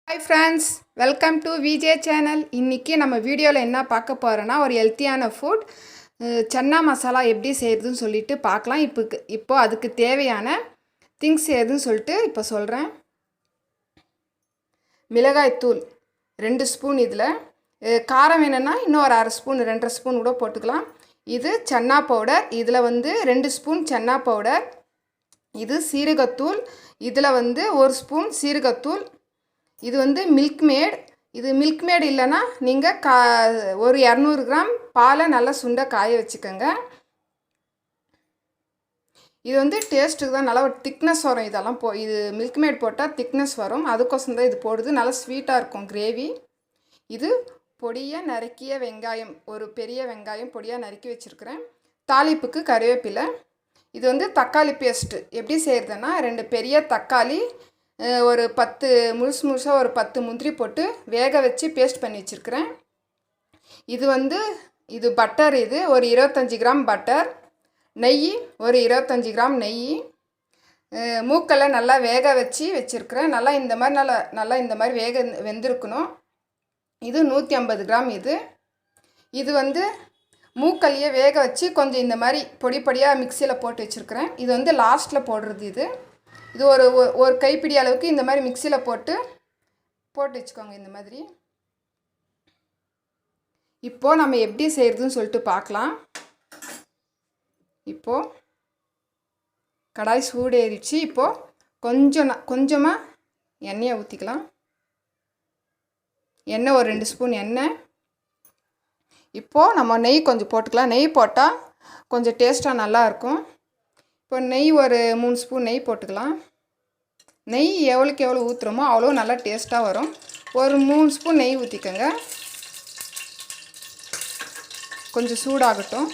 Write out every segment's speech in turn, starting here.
Hi friends, welcome to VJ channel. இன்னைக்கு நம்ம வீடியோவில் என்ன பார்க்க போகிறோன்னா ஒரு ஹெல்த்தியான ஃபுட் சன்னா மசாலா எப்படி செய்கிறதுன்னு சொல்லிட்டு பார்க்கலாம். இப்போ அதுக்கு தேவையான திங்ஸ் எதுன்னு சொல்லிட்டு இப்போ சொல்கிறேன். மிளகாய்த்தூள் 2 ஸ்பூன், இதில் காரம் வேணும்னா இன்னும் ஒரு 1/2 ஸ்பூன் 2.5 ஸ்பூன் கூட போட்டுக்கலாம். இது சன்னா பவுடர், இதில் 2 ஸ்பூன் சன்னா பவுடர். இது சீரகத்தூள், இதில் 1 ஸ்பூன் சீரகத்தூள். இது மில்க் மேட். இது மில்க் மேட் இல்லைன்னா நீங்கள் ஒரு 200 கிராம் பாலை நல்லா சுண்டை காய வச்சுக்கோங்க. இது டேஸ்ட்டுக்கு தான், நல்லா ஒரு திக்னஸ் வரும். இதெல்லாம் இது மில்க் மேட் போட்டால் திக்னஸ் வரும், அதுக்கோசம் தான் இது போடுது. நல்லா ஸ்வீட்டாக இருக்கும் கிரேவி. இது பொடியாக நறுக்கிய வெங்காயம், ஒரு பெரிய வெங்காயம் பொடியாக நறுக்கி வச்சுருக்கிறேன். தாளிப்புக்கு கருவேப்பிலை. இது தக்காளி பேஸ்ட்டு எப்படி செய்கிறதுன்னா, 2 பெரிய தக்காளி, ஒரு 10 முழுசாக ஒரு 10 முந்திரி போட்டு வேக வச்சு பேஸ்ட் பண்ணி வச்சுருக்கிறேன். இது பட்டர், இது ஒரு 25 கிராம் பட்டர். நெய் ஒரு 25 கிராம் நெய். மூக்கலை நல்லா வேக வச்சு வச்சுருக்கிறேன். நல்லா இந்த மாதிரி வெந்திருக்கணும். இது 150 கிராம். இது மூக்கல்லையே வேக வச்சு கொஞ்சம் இந்த மாதிரி பொடி பொடியாக மிக்சியில் போட்டு வச்சுருக்கிறேன். இது லாஸ்ட்டில் போடுறது. இது ஒரு கைப்பிடி அளவுக்கு இந்த மாதிரி மிக்சியில் போட்டு வச்சுக்கோங்க. இந்த மாதிரி இப்போது நம்ம எப்படி செய்கிறதுன்னு சொல்லிட்டு பார்க்கலாம். இப்போது கடாய் சூடு ஏறிடுச்சு. இப்போது கொஞ்சமாக எண்ணெயை ஊற்றிக்கலாம். எண்ணெய் ஒரு 2 ஸ்பூன் எண்ணெய். இப்போது நம்ம நெய் கொஞ்சம் போட்டுக்கலாம். நெய் போட்டால் கொஞ்சம் டேஸ்ட்டாக நல்லாயிருக்கும். இப்போ நெய் ஒரு 3 ஸ்பூன் நெய் போட்டுக்கலாம். நெய் எவ்வளோக்கு எவ்வளோ ஊற்றுறோமோ அவ்வளோ நல்லா டேஸ்ட்டாக வரும். ஒரு 3 ஸ்பூன் நெய் ஊற்றிக்கோங்க. கொஞ்சம் சூடாகட்டும்.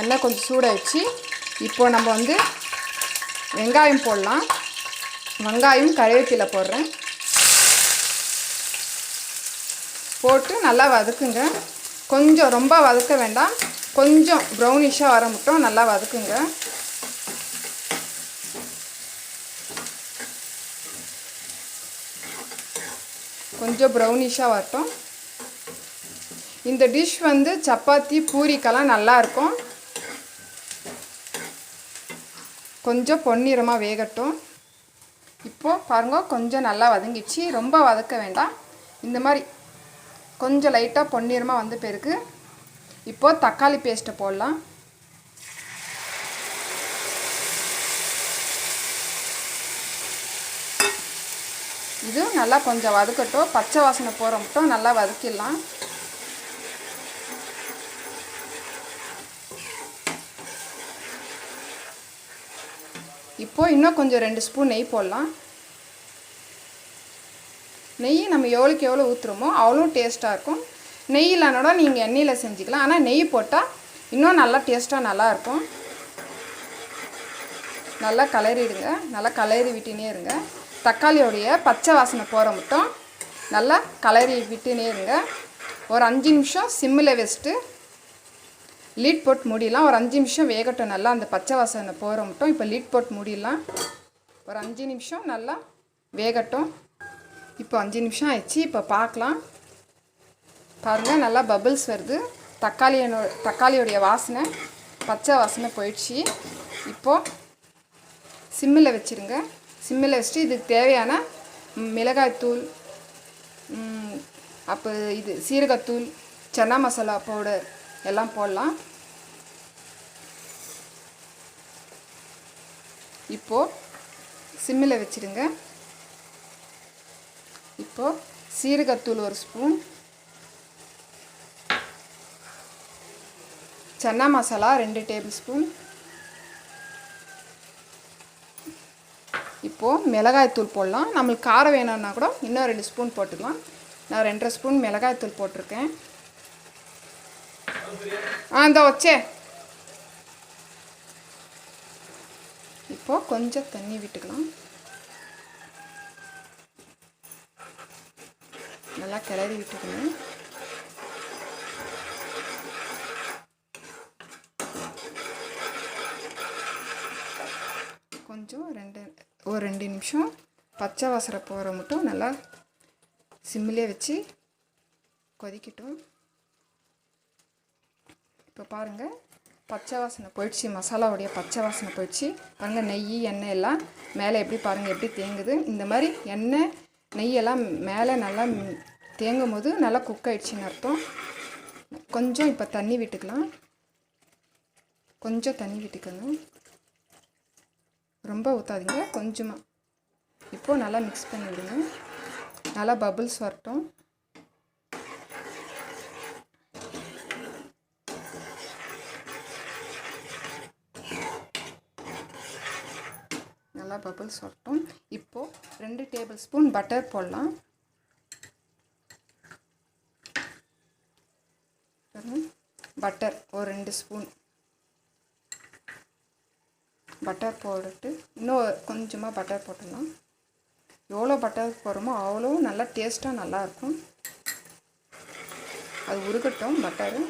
எண்ணெய் கொஞ்சம் சூடாகிடுச்சு. இப்போது நம்ம வெங்காயம் போடலாம். வெங்காயம் கருவேப்பிலை போடுறேன். போட்டு நல்லா வதக்குங்க. கொஞ்சம் ரொம்ப வதக்க வேண்டாம், கொஞ்சம் ப்ரௌனிஷாக வர மட்டும் நல்லா வதக்குங்க. கொஞ்சம் ப்ரௌனிஷாக வரட்டும். இந்த டிஷ் சப்பாத்தி பூரிக்கெல்லாம் நல்லாயிருக்கும். கொஞ்சம் பொன்னிறமாக வேகட்டும். இப்போது பாருங்கள், கொஞ்சம் நல்லா வதங்கிடுச்சு. ரொம்ப வதக்க வேண்டாம், இந்த மாதிரி கொஞ்சம் லைட்டாக பொன்னிறமாக வந்த பிறகு இப்போது தக்காளி பேஸ்ட்டை போடலாம். இது நல்லா கொஞ்சம் வதக்கட்டும். பச்சை வாசனை போகிற மட்டும் நல்லா வதக்கிடலாம். இப்போது இன்னும் கொஞ்சம் 2 ஸ்பூன் நெய் போடலாம். நெய் நம்ம எவ்வளோக்கு எவ்வளோ ஊற்றுறோமோ அவ்வளோ டேஸ்ட்டாக இருக்கும். நெய் இல்லைனாட நீங்கள் எண்ணெயில் செஞ்சுக்கலாம், ஆனால் நெய் போட்டால் இன்னும் நல்லா டேஸ்ட்டாக நல்லாயிருக்கும். நல்லா கிளறிடுங்க. நல்லா கிளறி விட்டுனே இருங்க. தக்காளியோடைய பச்சை வாசனை போகிற மட்டும் நல்லா கிளறி விட்டுனே இருங்க. ஒரு 5 நிமிஷம் சிம்மில் வச்சுட்டு லீட் போட்டு மூடிடலாம். ஒரு 5 நிமிஷம் வேகட்டும். நல்லா அந்த பச்சை வாசனை போகிற மட்டும் இப்போ லீட் போட்டு மூடிடலாம். ஒரு 5 நிமிஷம் நல்லா வேகட்டும். இப்போ 5 நிமிஷம் ஆயிடுச்சு. இப்போ பார்க்கலாம். பாருங்கள், நல்லா பபிள்ஸ் வருது. தக்காளியோடைய வாசனை, பச்சை வாசனை போயிடுச்சு. இப்போது சிம்மில் வச்சுருங்க. சிம்மில் வச்சுட்டு இதுக்கு தேவையான மிளகாய்த்தூள், அப்போ இது சீரகத்தூள், சன்னா மசாலா பவுடர் எல்லாம் போடலாம். இப்போது சிம்மில் வச்சுருங்க. இப்போது சீரகத்தூள் 1 spoon, chana masala 2 table spoon. இப்போது மிளகாய்த்தூள் போடலாம். நம்மளுக்கு காரம் வேணும்னா கூட இன்னும் 2 ஸ்பூன் போட்டுக்கலாம். நான் 2.5 ஸ்பூன் மிளகாய்த்தூள் போட்டிருக்கேன். இந்த வச்சே. இப்போது கொஞ்சம் தண்ணி விட்டுக்கலாம். நல்லா கிளறி விட்டுக்கணும். கொஞ்சம் ஒரு 2 நிமிஷம் பச்சை வாசனை போகிற மட்டும் நல்லா சிம்மிலே வச்சு கொதிக்கட்டும். இப்போ பாருங்கள், பச்சை வாசனை போயிடுச்சு, மசாலாவுடைய பச்சை வாசனை போயிடுச்சு. பாருங்கள், நெய் எண்ணெய் எல்லாம் மேலே எப்படி பாருங்கள் எப்படி தேங்குது. இந்த மாதிரி எண்ணெய் நெய்யெல்லாம் மேலே நல்லா தேங்கும் போது நல்லா குக் ஆகிடுச்சின்னு அர்த்தம். கொஞ்சம் இப்போ தண்ணி விட்டுக்கலாம், கொஞ்சம் தண்ணி விட்டுக்கணும், ரொம்ப ஊற்றாதீங்க, கொஞ்சமாக. இப்போது நல்லா மிக்ஸ் பண்ணி விடுங்க, நல்லா பபுள்ஸ் வரட்டும். நல்லா பபுள்ஸ் வரட்டும். இப்போது 2 டேபிள் ஸ்பூன் பட்டர் போடலாம். பட்டர் ஒரு 2 ஸ்பூன் பட்டர் போட்டுட்டு இன்னும் கொஞ்சமாக பட்டர் போட்டுடலாம். எவ்வளோ பட்டர் போடுறோமோ அவ்வளோ நல்லா டேஸ்ட்டாக நல்லாயிருக்கும். அது உருகட்டும் பட்டரு.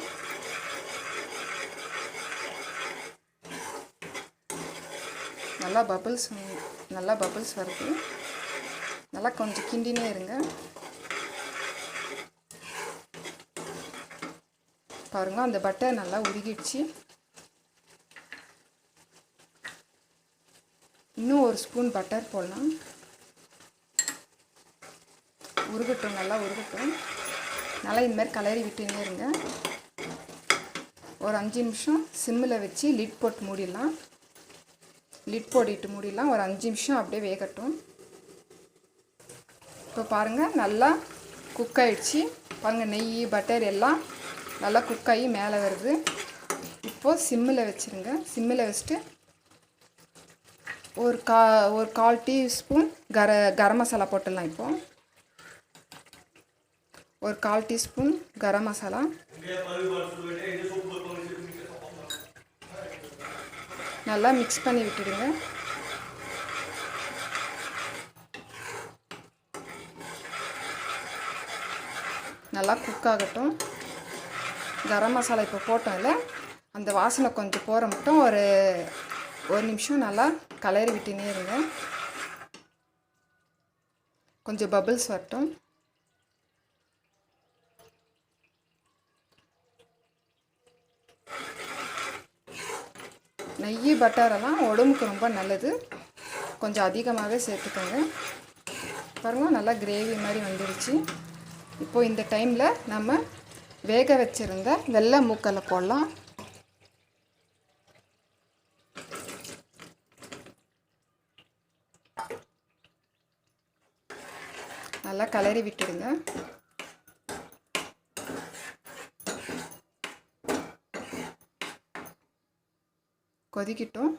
நல்லா பபிள்ஸ் வருது. நல்லா கொஞ்சம் கிண்டினே இருங்க. பாருங்கள், அந்த பட்டர் நல்லா உருகிடுச்சு. இன்னும் ஒரு ஸ்பூன் பட்டர் போடலாம். உருகட்டும், நல்லா உருகட்டும். நல்லா இந்த மாதிரி கலரி விட்டுனே இருங்க. ஒரு 5 நிமிஷம் சிம்மில் வச்சு லிட் போட்டு மூடிடலாம். லிட் போட்டுட்டு மூடிடலாம். ஒரு 5 நிமிஷம் அப்படியே வேகட்டும். இப்போ பாருங்கள், நல்லா குக் ஆகிடுச்சு. பாருங்கள், நெய் பட்டர் எல்லாம் நல்லா குக் ஆகி மேலே வருது. இப்போது சிம்மில் வச்சுருங்க. சிம்மில் வச்சுட்டு ஒரு 1/4 டீஸ்பூன் கரம் மசாலா போட்டுடலாம். இப்போது ஒரு 1/4 டீஸ்பூன் கரம் மசாலா, நல்லா மிக்ஸ் பண்ணி விட்டுடுங்க. நல்லா குக் ஆகட்டும். கரம் மசாலா இப்போ போட்டோம்ல, அந்த வாசனை கொஞ்சம் போகிற மட்டும் ஒரு நிமிஷம் நல்லா கலரி விட்டுனே இருங்க. கொஞ்சம் பபிள்ஸ் வரட்டும். நெய் பட்டரெல்லாம் உடம்புக்கு ரொம்ப நல்லது, கொஞ்சம் அதிகமாகவே சேர்த்துக்கோங்க. பாருங்கள், நல்லா கிரேவி மாதிரி வந்துடுச்சு. இப்போது இந்த டைமில் நம்ம வேக வச்சுருந்த வெள்ளை மூக்கலை போடலாம். நல்லா கலரி விட்டுடுங்க. கொதிக்கட்டும்.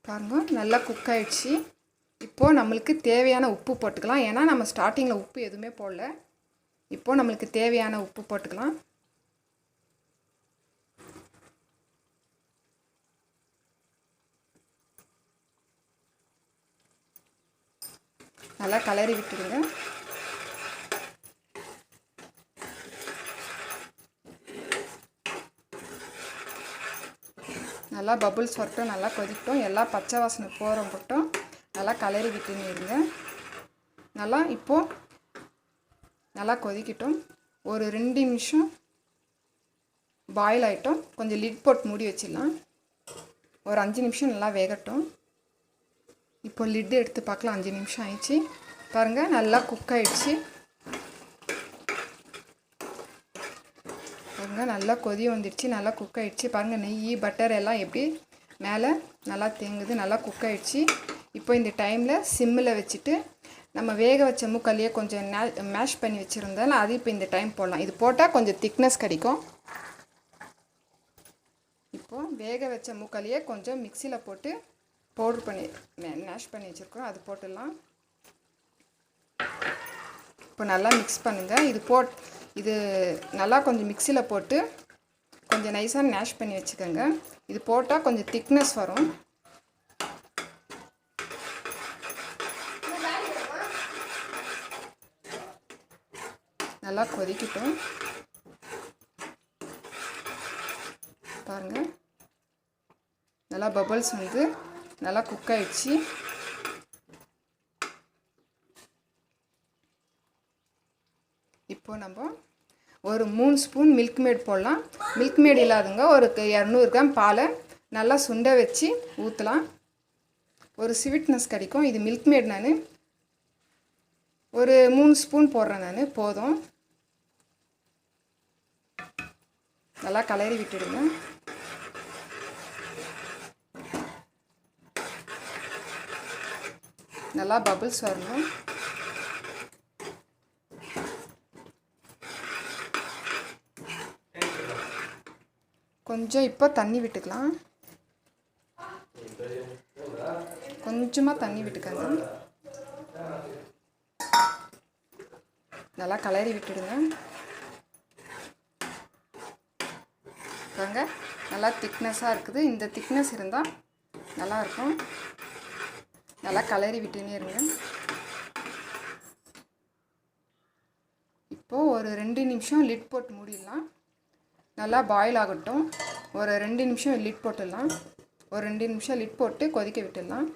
பாருங்கள், நல்லா குக் ஆகிடுச்சு. இப்போது நம்மளுக்கு தேவையான உப்பு போட்டுக்கலாம். ஏன்னா நம்ம ஸ்டார்டிங்கில் உப்பு எதுவுமே போடல. இப்போது நம்மளுக்கு தேவையான உப்பு போட்டுக்கலாம். நல்லா கலரி விட்டுடுங்க. நல்லா பபுள்ஸ் வரட்டும், நல்லா கொதிக்கட்டும். எல்லாம் பச்சை வாசனை போகிற மட்டும் நல்லா கலரி விட்டுன்னு இருங்க. நல்லா இப்போது நல்லா கொதிக்கட்டும். ஒரு 2 நிமிஷம் பாயில் ஆகிட்டோம். கொஞ்சம் லிட் போட்டு மூடி வச்சிடலாம். ஒரு 5 நிமிஷம் நல்லா வேகட்டும். இப்போ லிட்டு எடுத்து பார்க்கலாம். 5 நிமிஷம் ஆயிடுச்சு. பாருங்கள், நல்லா குக் ஆகிடுச்சு. பாருங்கள், நல்லா கொதி வந்துடுச்சு, நல்லா குக் ஆகிடுச்சு. பாருங்கள், நெய் பட்டர் எல்லாம் எப்படி மேலே நல்லா தேங்குது, நல்லா குக் ஆகிடுச்சு. இப்போ இந்த டைமில் சிம்மில் வச்சுட்டு நம்ம வேக வச்ச மூக்கல்லையே கொஞ்சம் மேஷ் பண்ணி வச்சுருந்தாலும் அது இப்போ இந்த டைம் போடலாம். இது போட்டால் கொஞ்சம் திக்னஸ் கிடைக்கும். இப்போது வேக வச்ச மூக்கல்லையே கொஞ்சம் மிக்சியில் போட்டு பவுட்ரு பண்ணி மேஷ் பண்ணி வச்சுருக்கோம், அது போட்டுடலாம். இப்போ நல்லா மிக்ஸ் பண்ணுங்கள். இது நல்லா கொஞ்சம் மிக்சியில் போட்டு கொஞ்சம் நைஸாக மேஷ் பண்ணி வச்சுக்கோங்க. இது போட்டால் கொஞ்சம் திக்னஸ் வரும். நல்லா கொதிக்கட்டும். பாருங்கள், நல்லா பபிள்ஸ் வந்து நல்லா குக் ஆயிடுச்சு. இப்போது நம்ம ஒரு 3 ஸ்பூன் மில்க் மேட் போடலாம். மில்க் மேட் இல்லாதவங்க ஒரு 200 கிராம் பாலை நல்லா சுண்ட வச்சு ஊற்றலாம். ஒரு ஸ்வீட்னஸ் கிடைக்கும். இது மில்க் மேட் நான் ஒரு 3 ஸ்பூன் போடுறேன். நான் போதும். நல்லா கலரி விட்டுடுங்க. நல்லா பபிள்ஸ் வரணும். கொஞ்சம் இப்போ தண்ணி விட்டுக்கலாம். கொஞ்சமாக தண்ணி விட்டுக்கங்க. நல்லா கலரி விட்டுடுங்க. பாருங்க நல்லா திக்னஸாக இருக்குது. இந்த திக்னஸ் இருந்தால் நல்லாயிருக்கும். நல்லா கலரி விட்டுனே இருங்க. இப்போது ஒரு 2 நிமிஷம் லிட் போட்டு மூடிடலாம். நல்லா பாயில் ஆகட்டும். ஒரு 2 நிமிஷம் லிட் போட்டுடலாம். ஒரு 2 நிமிஷம் லிட் போட்டு கொதிக்க விட்டுடலாம்.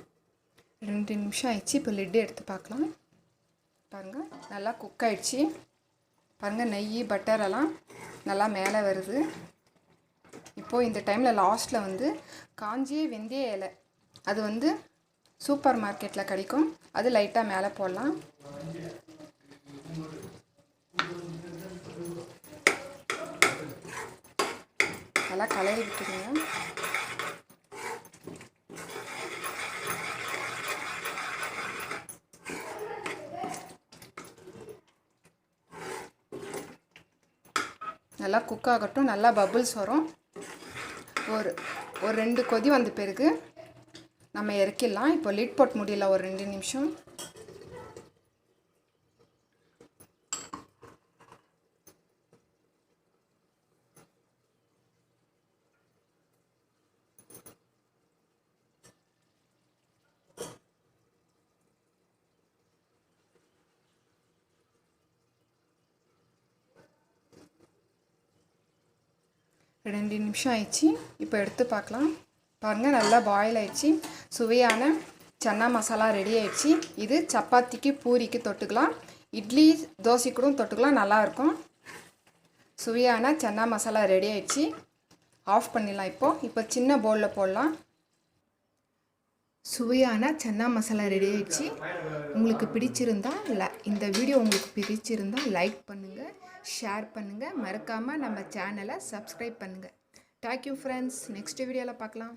2 நிமிஷம் ஆயிடுச்சு. இப்போ லிட்டு எடுத்து பார்க்கலாம். பாருங்கள் நல்லா குக் ஆகிடுச்சு. பாருங்கள் நெய் பட்டரெல்லாம் நல்லா மேலே வருது. இப்போது இந்த டைமில் லாஸ்ட்டில் வந்து காஞ்சிய வெந்தய இலை, அது வந்து சூப்பர் மார்க்கெட்டில் கிடைக்கும். அது லைட்டாக மேலே போடலாம். நல்லா கலரி விட்டுடுங்க. நல்லா குக் ஆகட்டும். நல்லா பபிள்ஸ் வரும். ஒரு 2 கொதி வந்த பிறகு நம்ம இறக்கிடலாம். இப்போ லிட் போட்டு முடியலாம் ஒரு 2 நிமிஷம். ரெண்டு நிமிஷம் ஆயிடுச்சு. இப்போ எடுத்து பார்க்கலாம். பாருங்கள் நல்லா பாயில் ஆயிடுச்சு. சுவையான சன்னா மசாலா ரெடி ஆயிடுச்சு. இது சப்பாத்திக்கு பூரிக்கு தொட்டுக்கலாம். இட்லி தோசை கூட தொட்டுக்கலாம். நல்லாயிருக்கும். சுவையான சன்னா மசாலா ரெடி ஆயிடுச்சு. ஆஃப் பண்ணிடலாம். இப்போ சின்ன பவுலில் போடலாம். சுவையான சன்னா மசாலா ரெடி ஆயிடுச்சு. உங்களுக்கு பிடிச்சிருந்தா இந்த வீடியோ உங்களுக்கு பிடிச்சிருந்தா லைக் பண்ணுங்கள், ஷேர் பண்ணுங்கள், மறக்காமல் நம்ம சேனலை சப்ஸ்கிரைப் பண்ணுங்கள். Thank you friends. நெக்ஸ்ட் வீடியோவில் பார்க்கலாம்.